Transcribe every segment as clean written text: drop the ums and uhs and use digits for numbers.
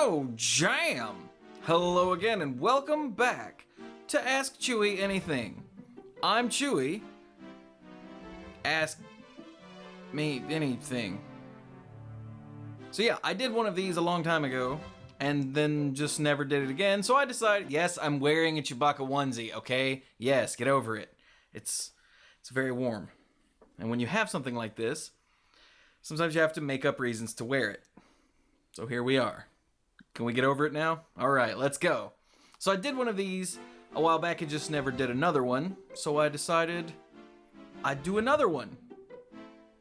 Oh, jam! Hello again and welcome back to Ask Chewie Anything. I'm Chewie. Ask me anything. So yeah, I did one of these a long time ago and then just never did it again, so I decided, yes, I'm wearing a Chewbacca onesie, okay? Yes, get over it. It's very warm. And when you have something like this, sometimes you have to make up reasons to wear it. So here we are. Can we get over it now? Alright, let's go. So I did one of these a while back and just never did another one, so I decided I'd do another one.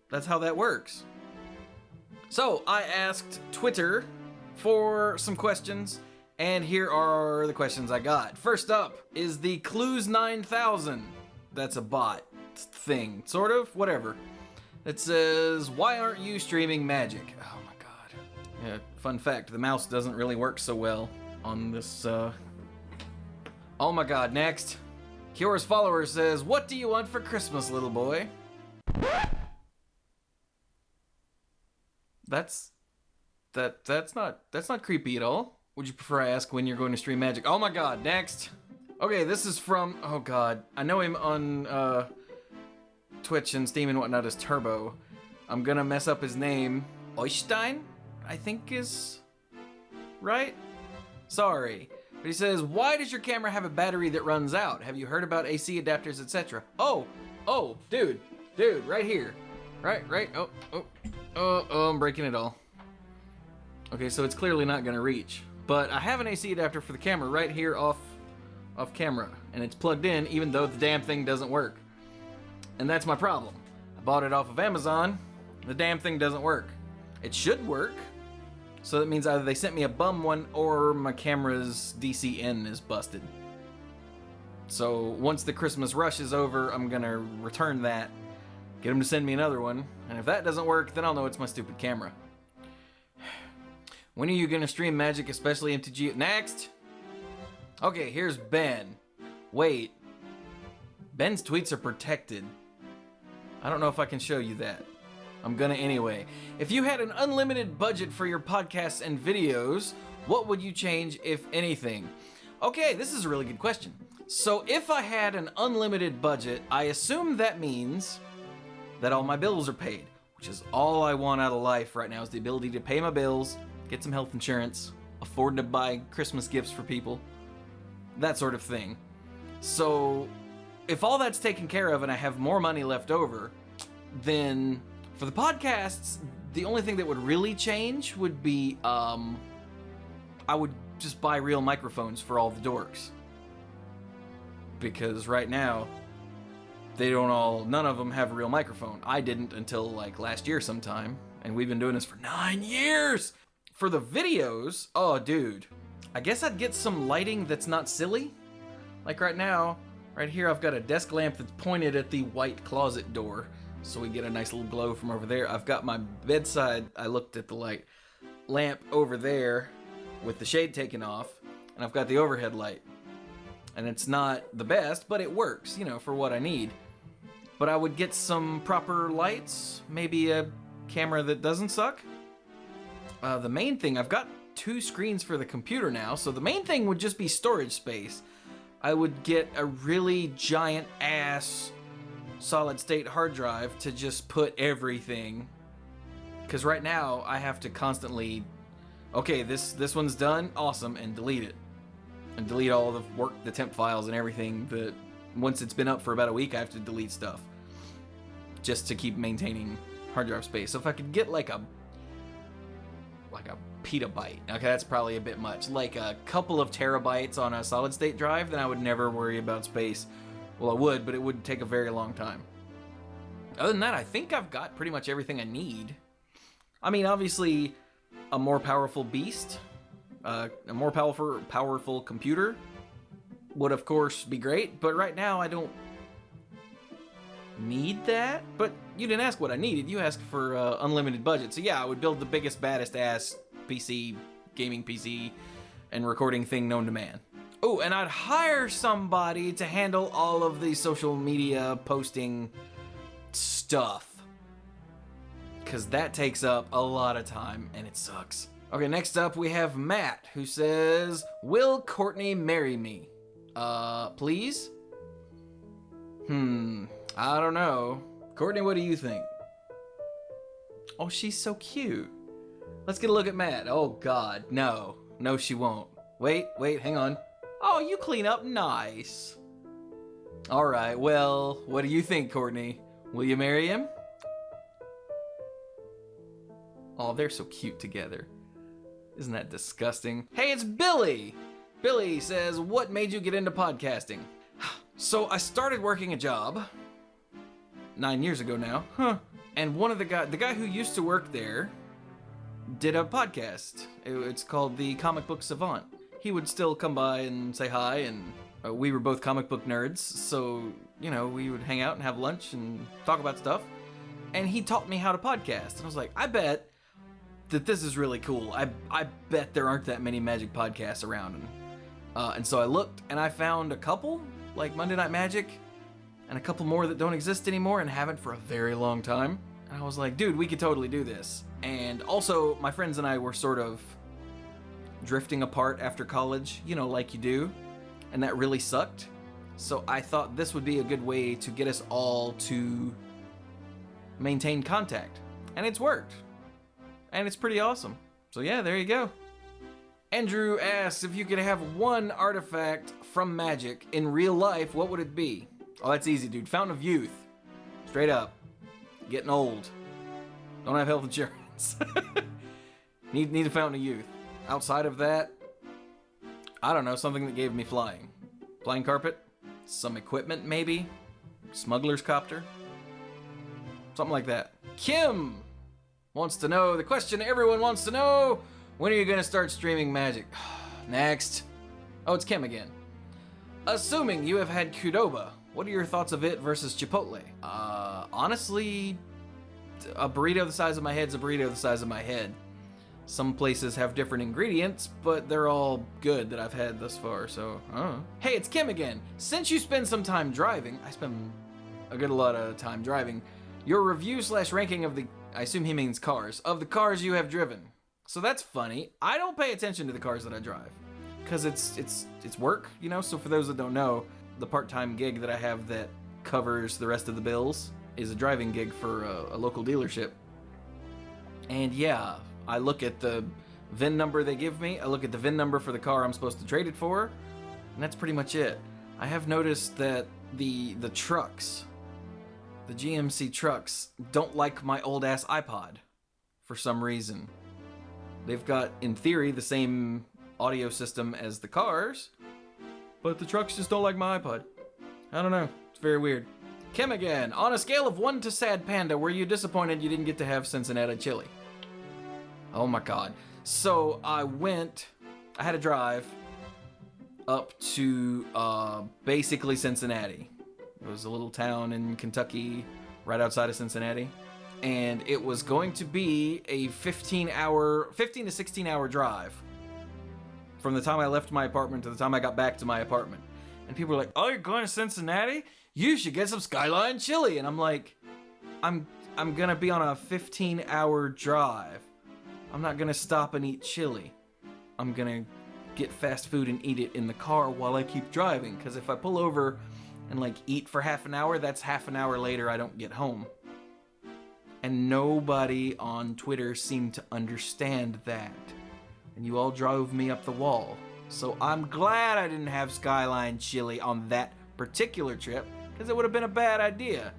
That's how that works. So I asked Twitter for some questions, and here are the questions I got. First up is the Clues 9000. That's a bot thing, sort of, whatever. It says, why aren't you streaming Magic? Oh my god. Yeah, fun fact, the mouse doesn't really work so well on this, Oh my god, next. Kiyora's follower says, what do you want for Christmas, little boy? That's not creepy at all. Would you prefer I ask when you're going to stream Magic? Oh my god, next. Okay, this is from, oh god, I know him on, Twitch and Steam and whatnot as Turbo. I'm gonna mess up his name. Oystein, I think is right? Sorry. But he says, why does your camera have a battery that runs out? Have you heard about AC adapters, etc.? Oh, dude, right here. Right, oh, I'm breaking it all. Okay, so it's clearly not gonna reach. But I have an AC adapter for the camera right here off camera. And it's plugged in even though the damn thing doesn't work. And that's my problem. I bought it off of Amazon. The damn thing doesn't work. It should work. So that means either they sent me a bum one or my camera's DC in is busted. So once the Christmas rush is over, I'm gonna return that, get them to send me another one, and if that doesn't work, then I'll know it's my stupid camera. When are you gonna stream Magic, especially MTG? Next! Okay, here's Ben. Wait. Ben's tweets are protected. I don't know if I can show you that. I'm gonna anyway. If you had an unlimited budget for your podcasts and videos, what would you change, if anything? Okay, this is a really good question. So if I had an unlimited budget, I assume that means that all my bills are paid, which is all I want out of life right now, is the ability to pay my bills, get some health insurance, afford to buy Christmas gifts for people, that sort of thing. So if all that's taken care of and I have more money left over, then for the podcasts, the only thing that would really change would be, I would just buy real microphones for all the dorks. Because right now, none of them have a real microphone. I didn't until like last year sometime, and we've been doing this for 9 years! For the videos, oh dude, I guess I'd get some lighting that's not silly. Like right now, right here I've got a desk lamp that's pointed at the white closet door, so we get a nice little glow from over there. I've got my bedside, I looked at the light, lamp over there with the shade taken off, and I've got the overhead light. And it's not the best, but it works, you know, for what I need. But I would get some proper lights, maybe a camera that doesn't suck. The main thing, I've got 2 screens for the computer now, so the main thing would just be storage space. I would get a really giant ass solid state hard drive to just put everything. Because right now I have to constantly, okay, this one's done, awesome, and delete it. And delete all the temp files and everything that once it's been up for about a week, I have to delete stuff. Just to keep maintaining hard drive space. So if I could get like a petabyte, okay, that's probably a bit much, like a couple of terabytes on a solid state drive, then I would never worry about space. Well, I would, but it would take a very long time. Other than that, I think I've got pretty much everything I need. I mean, obviously, a more powerful beast, a more powerful computer would of course be great, but right now I don't need that. But you didn't ask what I needed, you asked for unlimited budget. So yeah, I would build the biggest, baddest ass PC, gaming PC, and recording thing known to man. Oh, and I'd hire somebody to handle all of the social media posting stuff. Because that takes up a lot of time and it sucks. Okay, next up we have Matt, who says, "Will Courtney marry me? Please?" I don't know. Courtney, what do you think? Oh, she's so cute. Let's get a look at Matt. Oh, God, no. No, she won't. Wait, hang on. Oh, you clean up nice. All right, well, what do you think, Courtney? Will you marry him? Oh, they're so cute together. Isn't that disgusting? Hey, it's Billy! Billy says, "What made you get into podcasting?" So I started working a job 9 years ago now. And one of the guy who used to work there did a podcast. It's called The Comic Book Savant. He would still come by and say hi, and we were both comic book nerds, so, you know, we would hang out and have lunch and talk about stuff. And he taught me how to podcast. And I was like, I bet that this is really cool. I bet there aren't that many Magic podcasts around. And so I looked, and I found a couple, like Monday Night Magic, and a couple more that don't exist anymore and haven't for a very long time. And I was like, dude, we could totally do this. And also, my friends and I were sort of drifting apart after college, you know, like you do. And that really sucked. So I thought this would be a good way to get us all to maintain contact. And it's worked. And it's pretty awesome. So yeah, there you go. Andrew asks, if you could have one artifact from Magic in real life, what would it be? Oh, that's easy, dude. Fountain of Youth. Straight up. Getting old. Don't have health insurance. Need a Fountain of Youth. Outside of that, I don't know, something that gave me flying. Flying carpet? Some equipment, maybe? Smuggler's copter? Something like that. Kim wants to know, the question everyone wants to know, when are you going to start streaming Magic? Next. Oh, it's Kim again. Assuming you have had Qdoba, what are your thoughts of it versus Chipotle? Honestly, a burrito the size of my head's a burrito the size of my head. Some places have different ingredients, but they're all good that I've had thus far, so, I don't know. Hey, it's Kim again. Since you spend some time driving, I spend a good lot of time driving, your review/ranking of the, I assume he means cars, of the cars you have driven. So that's funny. I don't pay attention to the cars that I drive, because it's work, you know? So for those that don't know, the part-time gig that I have that covers the rest of the bills is a driving gig for a local dealership. And yeah, I look at the VIN number they give me, I look at the VIN number for the car I'm supposed to trade it for, and that's pretty much it. I have noticed that the trucks, the GMC trucks, don't like my old-ass iPod for some reason. They've got, in theory, the same audio system as the cars, but the trucks just don't like my iPod. I don't know. It's very weird. Kim again. On a scale of 1 to Sad Panda, were you disappointed you didn't get to have Cincinnati chili? Oh my god. So I had a drive up to basically Cincinnati. It was a little town in Kentucky right outside of Cincinnati. And it was going to be a 15 to 16 hour drive from the time I left my apartment to the time I got back to my apartment. And people were like, "Oh, you're going to Cincinnati? You should get some Skyline chili." And I'm like, I'm gonna be on a 15-hour drive. I'm not gonna stop and eat chili. I'm gonna get fast food and eat it in the car while I keep driving. Because if I pull over and like eat for half an hour, that's half an hour later I don't get home. And nobody on Twitter seemed to understand that. And you all drove me up the wall. So I'm glad I didn't have Skyline chili on that particular trip, because it would have been a bad idea.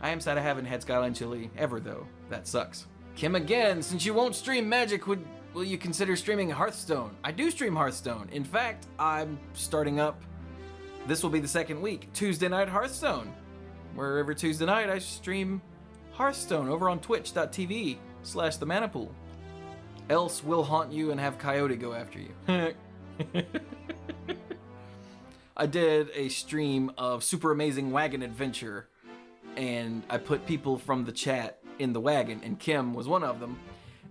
I am sad I haven't had Skyline chili ever, though. That sucks. Kim again, since you won't stream Magic, will you consider streaming Hearthstone? I do stream Hearthstone. In fact, I'm starting up, this will be the second week, Tuesday Night Hearthstone. Where every Tuesday night I stream Hearthstone over on twitch.tv/themanapool. Else we'll haunt you and have Coyote go after you. I did a stream of Super Amazing Wagon Adventure, and I put people from the chat in the wagon, and Kim was one of them.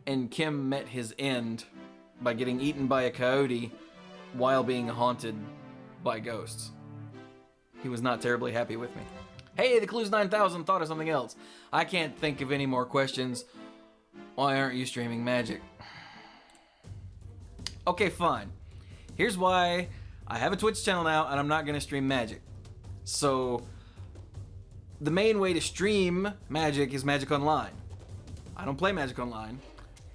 And Kim met his end by getting eaten by a coyote while being haunted by ghosts. He was not terribly happy with me. Hey, the Clues 9000 thought of something else. I can't think of any more questions. Why aren't you streaming Magic? Okay, fine. Here's why I have a Twitch channel now and I'm not gonna stream Magic. So, the main way to stream Magic is Magic Online. I don't play Magic Online.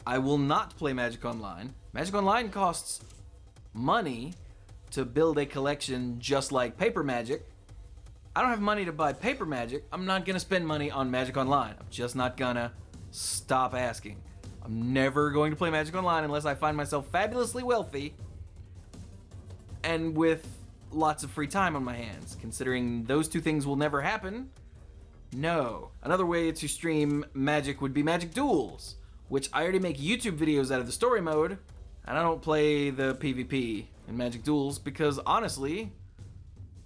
I will not play Magic Online. Magic Online costs money to build a collection just like Paper Magic. I don't have money to buy Paper Magic. I'm not gonna spend money on Magic Online. I'm just not gonna. Stop asking. I'm never going to play Magic Online unless I find myself fabulously wealthy and with lots of free time on my hands. Considering those two things will never happen, no. Another way to stream Magic would be Magic Duels, which I already make YouTube videos out of the story mode, and I don't play the PvP in Magic Duels because, honestly,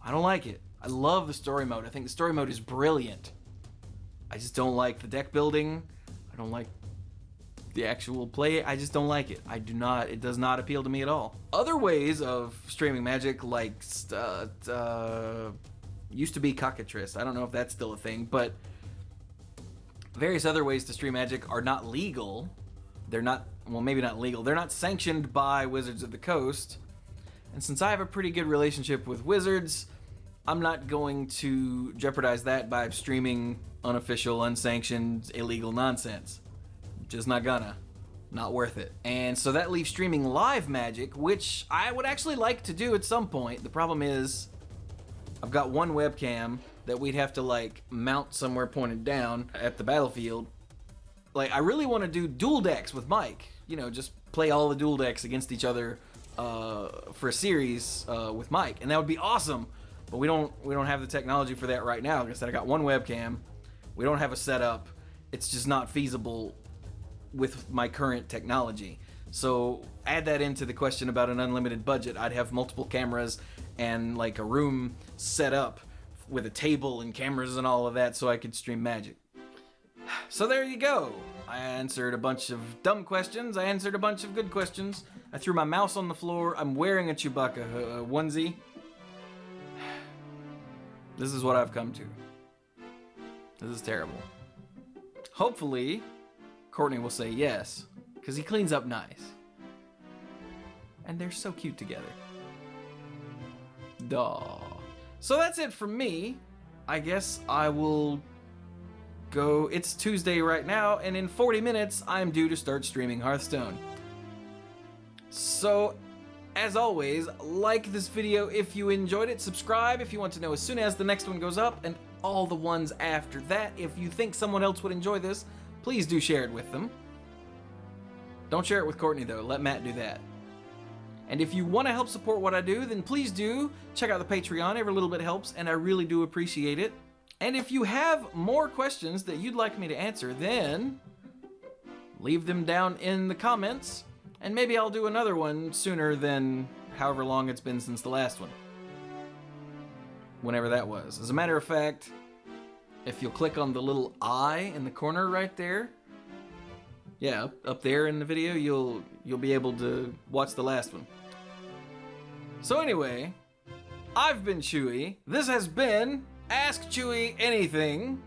I don't like it. I love the story mode. I think the story mode is brilliant. I just don't like the deck building. I don't like the actual play. I just don't like it. It does not appeal to me at all. Other ways of streaming Magic, like, used to be Cockatrice. I don't know if that's still a thing, but various other ways to stream Magic are not legal. They're not, well, maybe not legal. They're not sanctioned by Wizards of the Coast. And since I have a pretty good relationship with Wizards, I'm not going to jeopardize that by streaming unofficial, unsanctioned, illegal nonsense. Just not gonna. Not worth it. And so that leaves streaming live Magic, which I would actually like to do at some point. The problem is, I've got one webcam that we'd have to, like, mount somewhere pointed down at the battlefield. Like, I really want to do dual decks with Mike. You know, just play all the dual decks against each other for a series with Mike. And that would be awesome. But we don't have the technology for that right now. Like I said, I got one webcam. We don't have a setup. It's just not feasible with my current technology. So add that into the question about an unlimited budget. I'd have multiple cameras and like a room set up with a table and cameras and all of that so I could stream Magic. So there you go. I answered a bunch of dumb questions. I answered a bunch of good questions. I threw my mouse on the floor. I'm wearing a Chewbacca onesie. This is what I've come to. This is terrible. Hopefully, Courtney will say yes, because he cleans up nice. And they're so cute together. Duh. So that's it from me. I guess I will go. It's Tuesday right now, and in 40 minutes, I'm due to start streaming Hearthstone. So, as always, like this video if you enjoyed it, subscribe if you want to know as soon as the next one goes up, and all the ones after that. If you think someone else would enjoy this, please do share it with them. Don't share it with Courtney though, let Matt do that. And if you want to help support what I do, then please do check out the Patreon. Every little bit helps, and I really do appreciate it. And if you have more questions that you'd like me to answer, then leave them down in the comments, and maybe I'll do another one sooner than however long it's been since the last one. Whenever that was. As a matter of fact, if you'll click on the little eye in the corner right there, yeah, up there in the video, you'll be able to watch the last one. So anyway, I've been Chewie. This has been Ask Chewie Anything.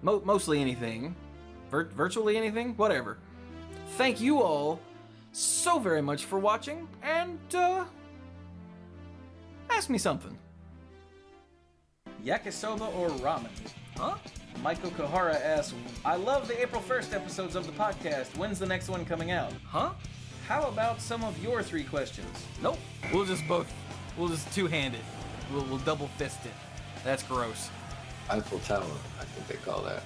Mostly anything. Virtually anything? Whatever. Thank you all so very much for watching, and ask me something. Yakisoba or ramen? Huh? Michael Kohara asks, I love the April 1st episodes of the podcast. When's the next one coming out? Huh? How about some of your 3 questions? Nope. We'll just two-hand it. We'll double fist it. That's gross. Eiffel Tower, I think they call that.